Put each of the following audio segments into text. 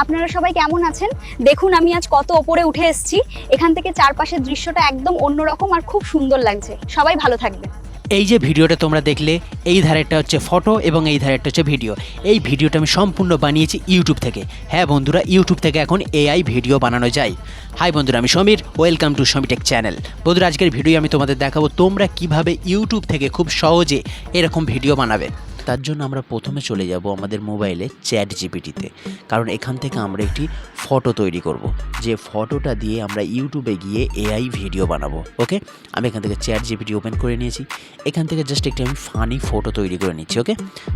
আপনারা সবাই কেমন আছেন? দেখুন আমি আজ কত ওপরে উঠে এসেছি। এখান থেকে চারপাশের দৃশ্যটা একদম অন্যরকম আর খুব সুন্দর লাগছে। সবাই ভালো থাকবেন। এই যে ভিডিওটা তোমরা দেখলে, এই ধারেরটা হচ্ছে ফটো এবং এই ধারেরটা হচ্ছে ভিডিও। এই ভিডিওটা আমি সম্পূর্ণ বানিয়েছি ইউটিউব থেকে। হ্যাঁ বন্ধুরা, ইউটিউব থেকে এখন এআই ভিডিও বানানো যায়। হাই বন্ধুরা, আমি Samir, welcome to Sami tech channel. বন্ধুরা, আজকের ভিডিও আমি তোমাদের দেখাবো তোমরা কিভাবে ইউটিউব থেকে খুব সহজে এরকম ভিডিও বানাবে। তার জন্য আমরা প্রথমে চলে যাব আমাদের মোবাইলে চ্যাট জিপিটিতে, কারণ এখান থেকে আমরা একটি ফটো তৈরি করব, যে ফটোটা দিয়ে আমরা ইউটিউবে গিয়ে এআই ভিডিও বানাবো। ওকে, আমি এখান থেকে চ্যাট জিপিটি ওপেন করে নিয়েছি। এখান থেকে জাস্ট একটি আমি ফানি ফটো তৈরি করে নিচ্ছি। ওকে,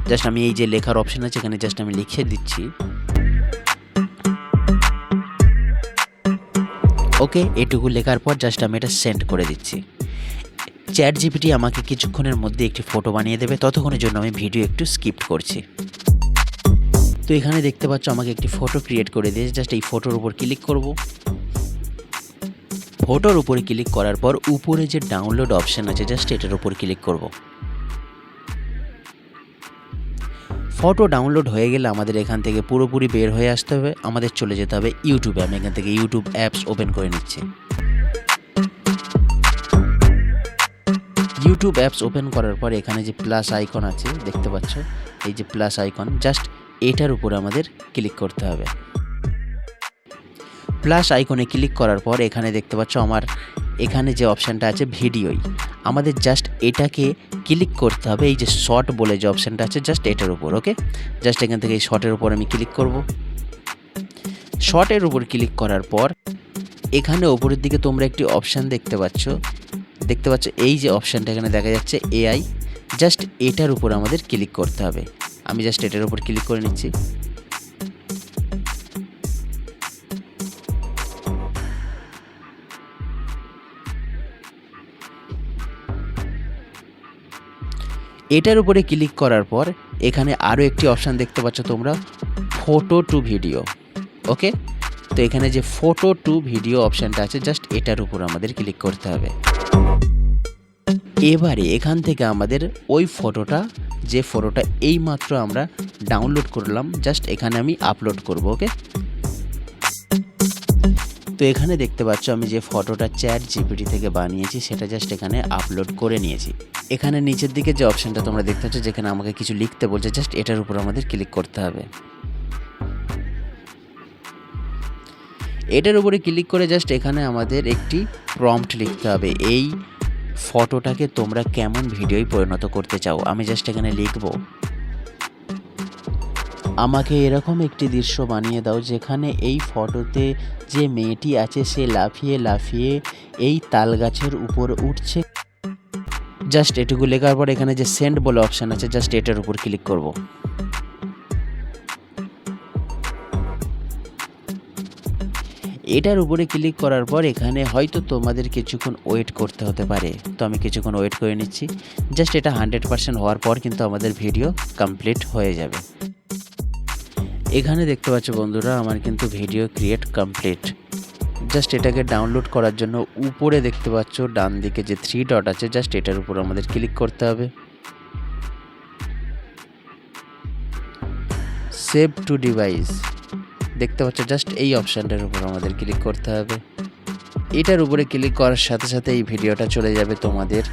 জাস্ট আমি এই যে লেখার অপশন আছে এখানে জাস্ট আমি লিখে দিচ্ছি। ওকে, এটুকু লেখার পর জাস্ট আমি এটা সেন্ড করে দিচ্ছি। চ্যাট জিপিটি আমাকে কিছুক্ষণের মধ্যে একটি ফটো বানিয়ে দেবে, ততক্ষণের জন্য আমি ভিডিও একটু স্কিপ করছি। তো এখানে দেখতে পাচ্ছ আমাকে একটি ফটো ক্রিয়েট করে দিয়েছে। জাস্ট এই ফটোর উপর ক্লিক করব। ফটোর উপরে ক্লিক করার পর উপরে যে ডাউনলোড অপশন আছে জাস্ট এটার উপর ক্লিক করব। ফটো ডাউনলোড হয়ে গেলে আমাদের এখান থেকে পুরোপুরি বের হয়ে আসতে হবে, আমাদের চলে যেতে হবে ইউটিউবে। আমি এখান থেকে ইউটিউব অ্যাপস ওপেন করে নিচ্ছি। ইউটিউব অ্যাপস ওপেন করার পর এখানে যে প্লাস আইকন আছে দেখতে পাচ্ছ, এই যে প্লাস আইকন, জাস্ট এটার উপর আমাদের ক্লিক করতে হবে। প্লাস আইকনে ক্লিক করার পর এখানে দেখতে পাচ্ছ আমার এখানে যে অপশানটা আছে ভিডিওই, আমাদের জাস্ট এটাকে ক্লিক করতে হবে। এই যে শর্ট বলে যে অপশানটা আছে জাস্ট এটার উপর। ওকে, জাস্ট এখান থেকে এই শর্টের উপর আমি ক্লিক করব। শর্টের উপর ক্লিক করার পর এখানে ওপরের দিকে তোমরা একটি অপশান দেখতে পাচ্ছ, এই যে অপশানটা এখানে দেখা যাচ্ছে এআই, জাস্ট এটার উপর আমাদের ক্লিক করতে হবে। আমি জাস্ট এটার উপর ক্লিক করে নিচ্ছি। এটার উপরে ক্লিক করার পর এখানে আরও একটি অপশান দেখতে পাচ্ছ তোমরা, ফটো টু ভিডিও। ওকে, তো এখানে যে ফটো টু ভিডিও অপশানটা আছে জাস্ট এটার উপর আমাদের ক্লিক করতে হবে। এবারে এখান থেকে আমাদের ওই ফটোটা, যে ফটোটা এইমাত্র আমরা ডাউনলোড করলাম, জাস্ট এখানে আমি আপলোড করব। ওকে, তো এখানে দেখতে পাচ্ছ আমি যে ফটোটা চ্যাট জিপিটি থেকে বানিয়েছি সেটা জাস্ট এখানে আপলোড করে নিয়েছি। এখানে নিচের দিকে যে অপশানটা তোমরা দেখতে পাচ্ছ যেখানে আমাকে কিছু লিখতে বলছে জাস্ট এটার উপর আমাদের ক্লিক করতে হবে। এটার উপরে ক্লিক করে জাস্ট এখানে আমাদের একটি প্রম্পট লিখতে হবে, এই ফটোটাকে তোমরা কেমন ভিডিওয় পরিণত করতে চাও। আমি জাস্ট এখানে লিখব, আমাকে এরকম একটি দৃশ্য বানিয়ে দাও যেখানে এই ফটোতে যে মেয়েটি আছে সে লাফিয়ে লাফিয়ে এই তাল গাছের উপর উঠছে। জাস্ট এটুকু লেখার পর এখানে যে সেন্ড বলে অপশান আছে জাস্ট এটার উপর ক্লিক করব। এটার উপরে ক্লিক করার পর এখানে হয়তো তোমাদের কিছুক্ষণ ওয়েট করতে হতে পারে, তো আমি কিছুক্ষণ ওয়েট করে নিচ্ছি। জাস্ট এটা 100% হওয়ার পর কিন্তু আমাদের ভিডিও কমপ্লিট হয়ে যাবে। এখানে দেখতে পাচ্ছ বন্ধুরা আমার কিন্তু ভিডিও ক্রিয়েট কমপ্লিট। জাস্ট এটাকে ডাউনলোড করার জন্য উপরে দেখতে পাচ্ছ ডান দিকে যে 3 ডট আছে জাস্ট এটার উপর আমাদের ক্লিক করতে হবে। সেভ টু ডিভাইস দেখতে পাচ্ছ, জাস্ট এই অপশানটার উপর আমাদের ক্লিক করতে হবে। এটার উপরে ক্লিক করার সাথে সাথে এই ভিডিওটা চলে যাবে তোমাদের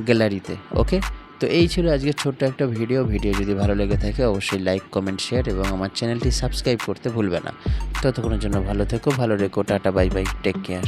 গ্যালারিতে। ওকে, তো এই ছিল আজকে ছোট্ট একটা ভিডিও যদি ভালো লেগে থাকে অবশ্যই লাইক, কমেন্ট, শেয়ার এবং আমার চ্যানেলটি সাবস্ক্রাইব করতে ভুলবে না। ততক্ষণের জন্য ভালো থেকো, ভালো রেখো, tata, bye bye, take care.